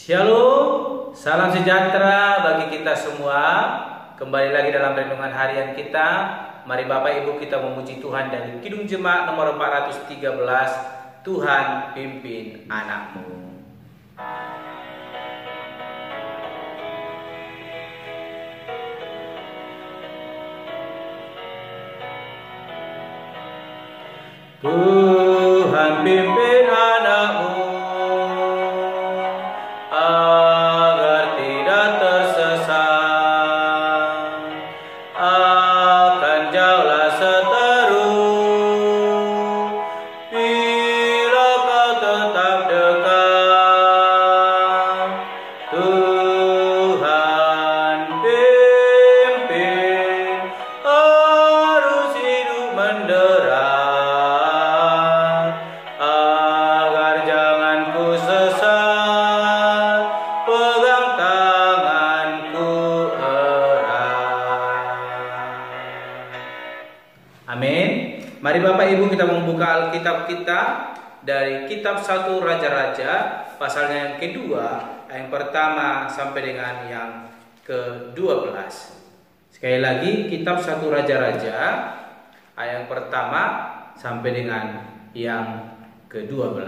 Shalom, salam sejahtera bagi kita semua. Kembali lagi dalam renungan harian kita. Mari Bapak Ibu kita memuji Tuhan dari Kidung Jemaat nomor 413. Tuhan pimpin anakmu. Tuhan pimpin anakmu agar tidak tersesat, akan jauhlah seteru bila kau tetap dekat. Tuhan pimpin arus hidup menderat, amin. Mari Bapak Ibu kita membuka Alkitab kita dari kitab 1 Raja-Raja pasalnya yang kedua, yang pertama sampai dengan yang ke-12. Sekali lagi kitab 1 Raja-Raja ayat yang pertama sampai dengan yang ke-12.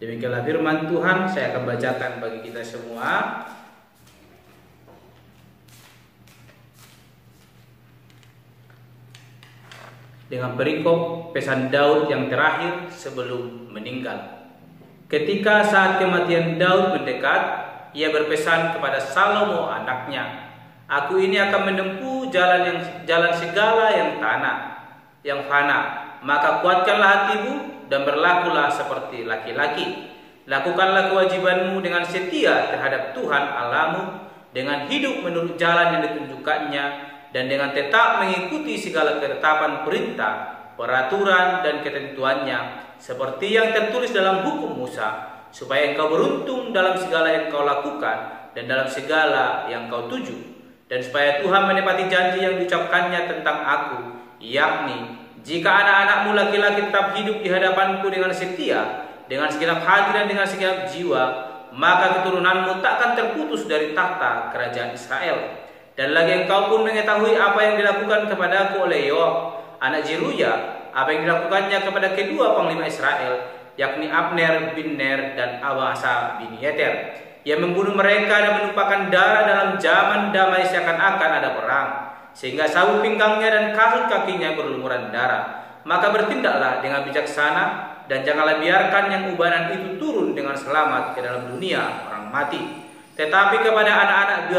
Demikianlah firman Tuhan, saya akan bacakan bagi kita semua. Dengan perikop pesan Daud yang terakhir sebelum meninggal. Ketika saat kematian Daud mendekat, ia berpesan kepada Salomo anaknya, "Aku ini akan menempuh jalan segala yang fana. Maka kuatkanlah hatimu dan berlakulah seperti laki-laki. Lakukanlah kewajibanmu dengan setia terhadap Tuhan Allahmu, dengan hidup menurut jalan yang ditunjukkannya, dan dengan tetap mengikuti segala ketetapan perintah, peraturan, dan ketentuannya, seperti yang tertulis dalam hukum Musa, supaya engkau beruntung dalam segala yang kau lakukan dan dalam segala yang kau tuju, dan supaya Tuhan menepati janji yang diucapkannya tentang aku, yakni, jika anak-anakmu laki-laki tetap hidup di hadapanku dengan setia, dengan segenap hati dan dengan segenap jiwa, maka keturunanmu takkan terputus dari takhta kerajaan Israel. Dan lagi engkau pun mengetahui apa yang dilakukan kepadaku oleh Yoab, anak Zeruya, apa yang dilakukannya kepada kedua panglima Israel, yakni Abner bin Ner dan Amasa bin Yeter. Ia membunuh mereka dan menumpahkan darah dalam zaman damai seakan-akan ada perang, sehingga sabuk pinggangnya dan kasut kakinya berlumuran darah. Maka bertindaklah dengan bijaksana, dan janganlah biarkan yang ubanan itu turun dengan selamat ke dalam dunia orang mati. Tetapi kepada anak-anak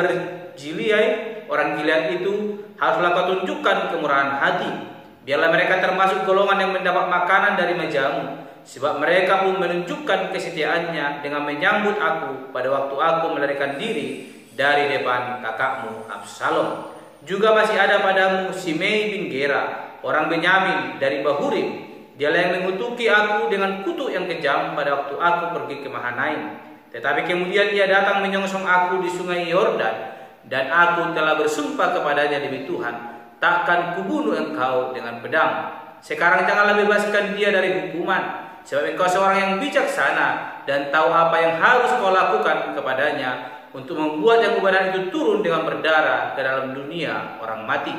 Gilead, orang Gilead itu, haruslah kau tunjukkan kemurahan hati. Biarlah mereka termasuk golongan yang mendapat makanan dari mejamu, sebab mereka pun menunjukkan kesetiaannya dengan menyambut aku pada waktu aku melarikan diri dari depan kakakmu Absalom. Juga masih ada padamu Simei bin Gera, orang Benyamin dari Bahurim. Dialah yang mengutuki aku dengan kutuk yang kejam pada waktu aku pergi ke Mahanaim. Tetapi kemudian ia datang menyongsong aku di sungai Yordan, dan aku telah bersumpah kepadanya demi Tuhan, takkan kubunuh engkau dengan pedang. Sekarang janganlah bebaskan dia dari hukuman, sebab engkau seorang yang bijaksana dan tahu apa yang harus kau lakukan kepadanya untuk membuat yang ubanan itu turun dengan berdarah ke dalam dunia orang mati."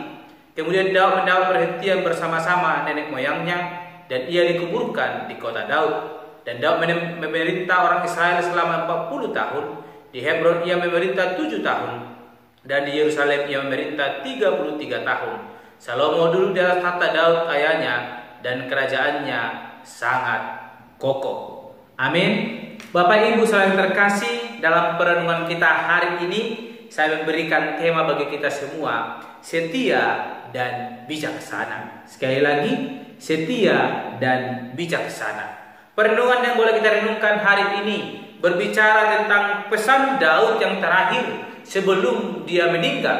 Kemudian Daud mendapat perhentian bersama-sama nenek moyangnya, dan ia dikuburkan di kota Daud. Dan Daud memerintah orang Israel selama 40 tahun. Di Hebron ia memerintah 7 tahun. Dan di Yerusalem ia memerintah 33 tahun. Salomo duduk di atas tahta Daud ayahnya, dan kerajaannya sangat kokoh. Amin. Bapak Ibu saudara yang terkasih, dalam perenungan kita hari ini saya memberikan tema bagi kita semua, setia dan bijaksana. Sekali lagi, setia dan bijaksana. Perenungan yang boleh kita renungkan hari ini berbicara tentang pesan Daud yang terakhir sebelum dia meninggal.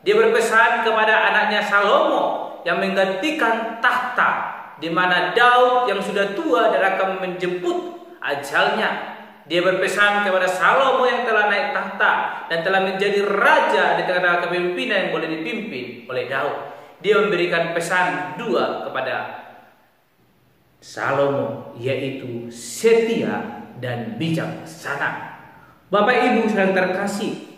Dia berpesan kepada anaknya Salomo yang menggantikan takhta, di mana Daud yang sudah tua dan akan menjemput ajalnya. Dia berpesan kepada Salomo yang telah naik takhta dan telah menjadi raja di tengah-tengah kepemimpinan yang boleh dipimpin oleh Daud. Dia memberikan pesan dua kepada Salomo, yaitu setia dan bijaksana. Bapak Ibu yang terkasih,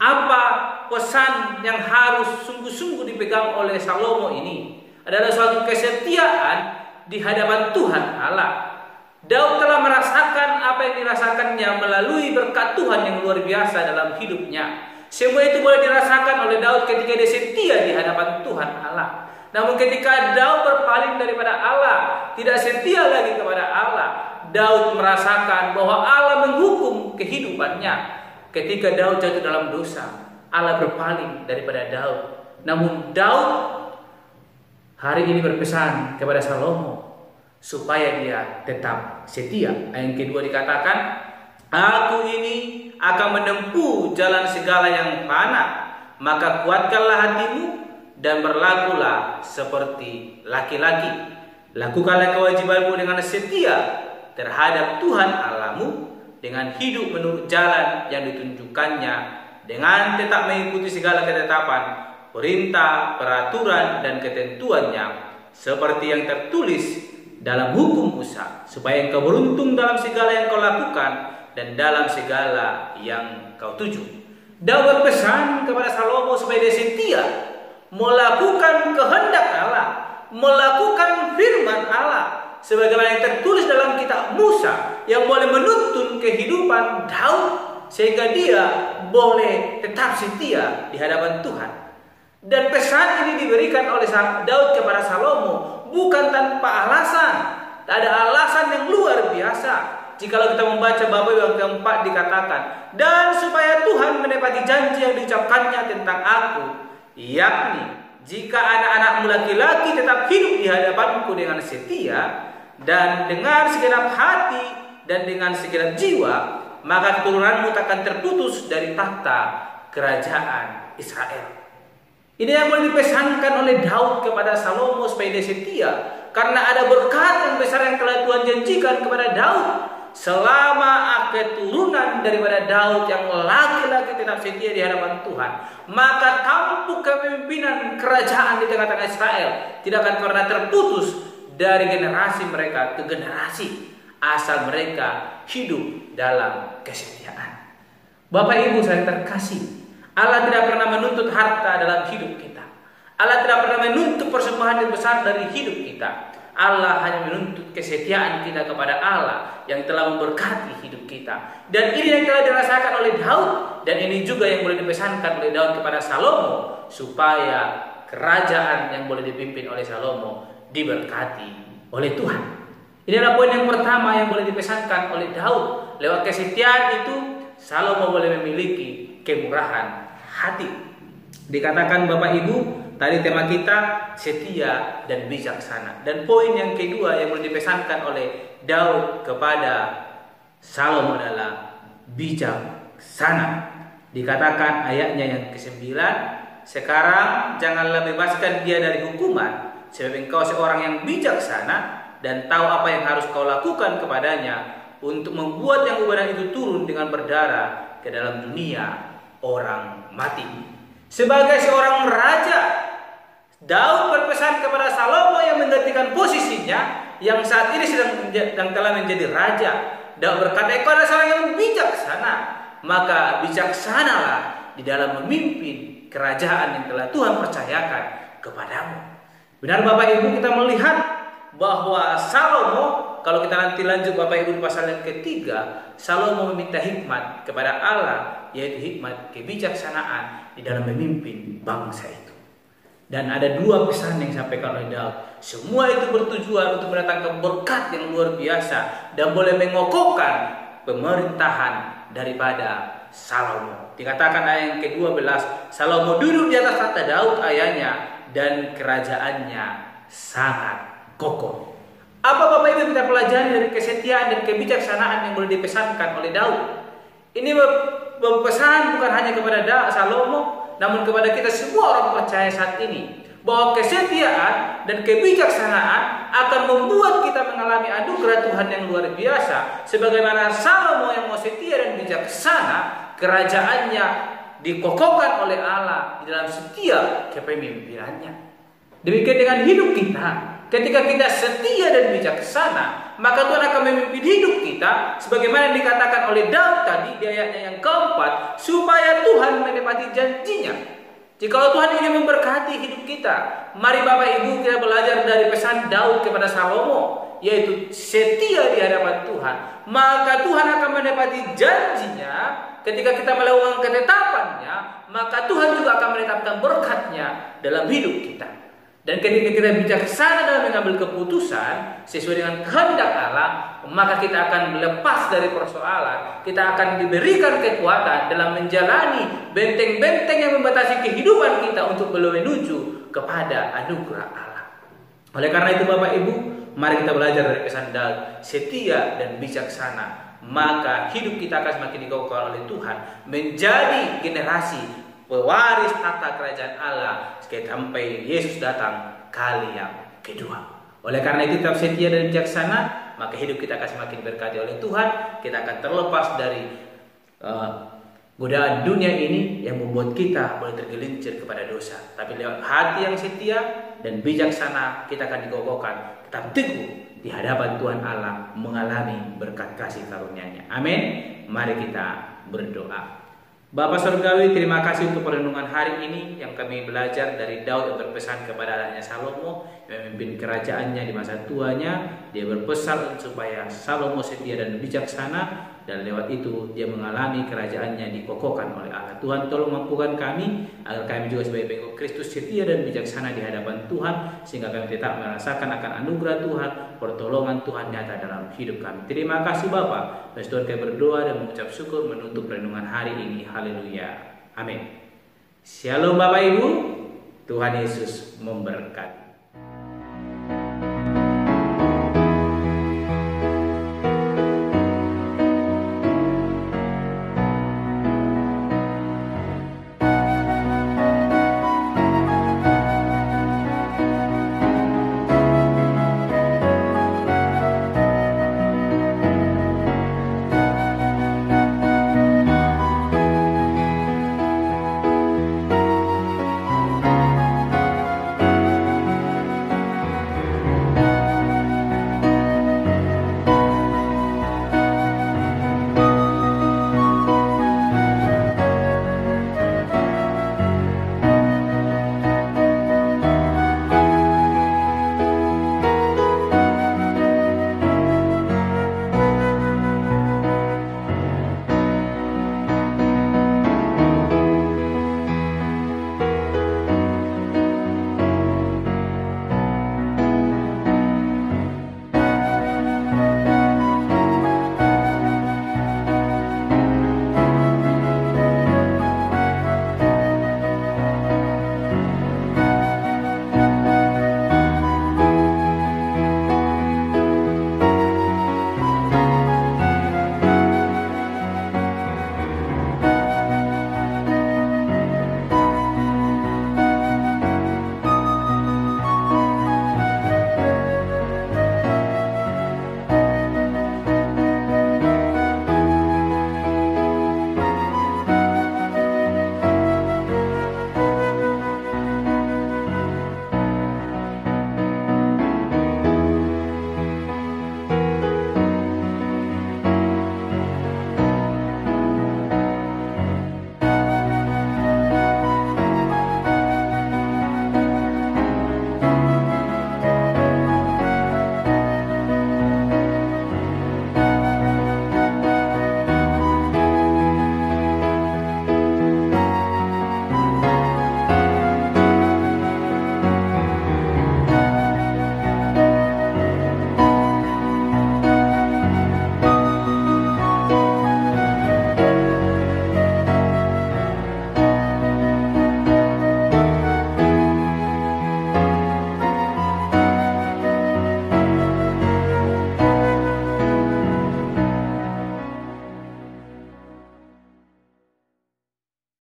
apa pesan yang harus sungguh-sungguh dipegang oleh Salomo ini? Adalah suatu kesetiaan di hadapan Tuhan Allah. Daud telah merasakan apa yang dirasakannya melalui berkat Tuhan yang luar biasa dalam hidupnya. Semua itu boleh dirasakan oleh Daud ketika dia setia di hadapan Tuhan Allah. Namun ketika Daud berpaling daripada Allah, tidak setia lagi kepada Allah, Daud merasakan bahwa Allah menghukum kehidupannya. Ketika Daud jatuh dalam dosa, Allah berpaling daripada Daud. Namun Daud hari ini berpesan kepada Salomo supaya dia tetap setia. Ayat kedua dikatakan, aku ini akan menempuh jalan segala yang fana, maka kuatkanlah hatimu dan berlakulah seperti laki-laki. Lakukanlah kewajibanmu dengan setia terhadap Tuhan Allahmu, dengan hidup menurut jalan yang ditunjukkannya, dengan tetap mengikuti segala ketetapan, perintah, peraturan, dan ketentuannya, seperti yang tertulis dalam hukum Musa, supaya engkau beruntung dalam segala yang kau lakukan dan dalam segala yang kau tuju. Daud berpesan kepada Salomo supaya dia setia melakukan kehendak Allah, melakukan firman Allah, sebagaimana yang tertulis dalam kitab Musa, yang boleh menuntun kehidupan Daud sehingga dia boleh tetap setia di hadapan Tuhan. Dan pesan ini diberikan oleh Daud kepada Salomo bukan tanpa alasan. Ada alasan yang luar biasa. Jikalau kita membaca bab yang keempat dikatakan, dan supaya Tuhan menepati janji yang diucapkannya tentang aku, yakni jika anak-anakmu laki-laki tetap hidup di hadapanku dengan setia dan dengan segenap hati dan dengan segenap jiwa, maka keturunanmu takkan terputus dari takhta kerajaan Israel. Ini yang boleh dipesankan oleh Daud kepada Salomo supaya dia setia, karena ada berkat yang besar yang telah Tuhan janjikan kepada Daud. Selama keturunan daripada Daud yang laki-laki tetap setia di hadapan Tuhan, maka tampuk kepemimpinan kerajaan di tengah-tengah Israel tidak akan pernah terputus dari generasi mereka ke generasi, asal mereka hidup dalam kesetiaan. Bapak Ibu saya terkasih, Allah tidak pernah menuntut harta dalam hidup kita. Allah tidak pernah menuntut persembahan yang besar dari hidup kita. Allah hanya menuntut kesetiaan kita kepada Allah yang telah memberkati hidup kita. Dan ini yang telah dirasakan oleh Daud, dan ini juga yang boleh dipesankan oleh Daud kepada Salomo, supaya kerajaan yang boleh dipimpin oleh Salomo diberkati oleh Tuhan. Ini adalah poin yang pertama yang boleh dipesankan oleh Daud. Lewat kesetiaan itu Salomo boleh memiliki kemurahan hati. Dikatakan Bapak Ibu, tadi tema kita setia dan bijaksana. Dan poin yang kedua yang boleh dipesankan oleh Daud kepada Salomo adalah bijaksana. Dikatakan ayatnya yang ke-9, sekarang janganlah bebaskan dia dari hukuman, sebab engkau seorang yang bijaksana dan tahu apa yang harus kau lakukan kepadanya, untuk membuat yang ibadah itu turun dengan berdarah ke dalam dunia orang mati. Sebagai seorang raja, Daud berpesan kepada Salomo yang menggantikan posisinya, yang saat ini sedang telah menjadi raja. Daud berkata, engkau adalah seorang yang bijaksana, maka bijaksanalah di dalam memimpin kerajaan yang telah Tuhan percayakan kepadamu. Benar Bapak Ibu, kita melihat bahwa Salomo, kalau kita nanti lanjut Bapak Ibu di pasal yang ketiga, Salomo meminta hikmat kepada Allah, yaitu hikmat kebijaksanaan di dalam memimpin bangsa itu. Dan ada dua pesan yang disampaikan oleh Daud. Semua itu bertujuan untuk mendatangkan berkat yang luar biasa dan boleh mengokohkan pemerintahan daripada Salomo. Dikatakan ayat yang ke-12, Salomo duduk di atas tahta Daud ayahnya dan kerajaannya sangat kokoh. Apa Bapak Ibu kita pelajari dari kesetiaan dan kebijaksanaan yang boleh dipesankan oleh Daud? Ini berpesan bukan hanya kepada Salomo, namun kepada kita semua orang percaya saat ini, bahwa kesetiaan dan kebijaksanaan akan membuat kita mengalami anugerah Tuhan yang luar biasa. Sebagaimana Salomo yang mau setia dan bijaksana, kerajaannya dikokohkan oleh Allah di dalam setiap kepemimpinannya. Demikian dengan hidup kita. Ketika kita setia dan bijaksana, maka Tuhan akan memimpin hidup kita sebagaimana yang dikatakan oleh Daud tadi di ayatnya yang keempat, supaya Tuhan menepati janjinya. Jika Tuhan ingin memberkati hidup kita, mari Bapak Ibu kita belajar dari pesan Daud kepada Salomo, yaitu setia di hadapan Tuhan. Maka Tuhan akan menepati janjinya. Ketika kita melakukan ketetapannya, maka Tuhan juga akan menetapkan berkatnya dalam hidup kita. Dan ketika kita bijaksana dalam mengambil keputusan sesuai dengan kehendak Allah, maka kita akan lepas dari persoalan. Kita akan diberikan kekuatan dalam menjalani benteng-benteng yang membatasi kehidupan kita untuk belum menuju kepada anugerah Allah. Oleh karena itu Bapak Ibu, mari kita belajar dari pesan Daud, setia dan bijaksana. Maka hidup kita akan semakin dikokohkan oleh Tuhan, menjadi generasi pewaris tata kerajaan Allah sampai Yesus datang kali yang kedua. Oleh karena itu tetap setia dan bijaksana, maka hidup kita akan semakin berkati oleh Tuhan. Kita akan terlepas dari godaan dunia ini yang membuat kita boleh tergelincir kepada dosa. Tapi lewat hati yang setia dan bijaksana, kita akan dikokohkan, tetap teguh di hadapan Tuhan Allah, mengalami berkat kasih karunia-Nya. Amin. Mari kita berdoa. Bapa Surgawi, terima kasih untuk perenungan hari ini yang kami belajar dari Daud yang berpesan kepada anaknya Salomo yang memimpin kerajaannya di masa tuanya. Dia berpesan supaya Salomo setia dan bijaksana, dan lewat itu dia mengalami kerajaannya dikokohkan oleh Allah. Tuhan, tolong mampukan kami agar kami juga sebagai pengikut Kristus setia dan bijaksana di hadapan Tuhan, sehingga kami tetap merasakan akan anugerah Tuhan, pertolongan Tuhan nyata dalam hidup kami. Terima kasih Bapa. Tuhan, kami berdoa dan mengucap syukur menutup renungan hari ini. Haleluya. Amin. Shalom Bapak Ibu. Tuhan Yesus memberkati.